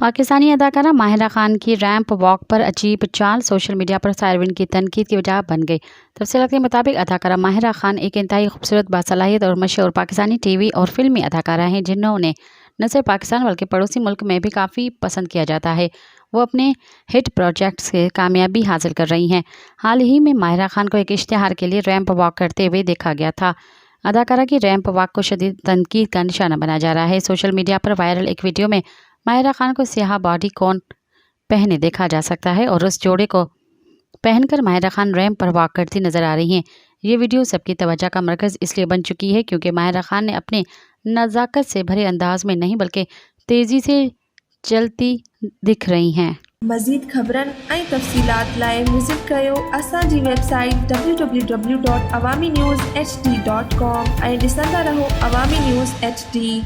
पाकिस्तानी अदाकारा माहिरा खान की ramp walk पर अजीब चाल सोशल मीडिया पर सार्विन की तनकीद की वजह बन गई। तफसीलात के मुताबिक अदाकारा माहिरा खान एक इंतहाई खूबसूरत, बासलाहियत और मशहूर पाकिस्तानी टीवी और फिल्मी अदाकारा हैं, जिन्होंने न सिर्फ पाकिस्तान बल्कि पड़ोसी मुल्क में भी काफ़ी पसंद किया जाता है। वो अपने हिट प्रोजेक्ट्स से कामयाबी हासिल कर रही हैं। हाल ही में माहिरा खान को एक इश्तिहार के लिए रैंप वॉक करते हुए देखा गया था। अदाकारा की रैंप वॉक को शदीद तनकीद का निशाना बनाया जा रहा है। सोशल मीडिया पर वायरल एक वीडियो में माहिरा खान को स्याह बॉडी कॉन पहने देखा जा सकता है और उस जोड़े को पहनकर माहिरा खान रैंप पर वॉक करती नजर आ रही हैं। ये वीडियो सबकी तवज्जो का मरकज़ इसलिए बन चुकी है क्योंकि माहिरा खान ने अपने नज़ाकत से भरे अंदाज में नहीं बल्कि तेज़ी से चलती दिख रही हैं। मज़ीद ख़बरनि ऐं तफ़सीलात लाइ विज़िट कयो असांजी वेबसाइट www.awamiNewsHD.com ऐं ॾिसंदा रहो अवामी न्यूज़ HD।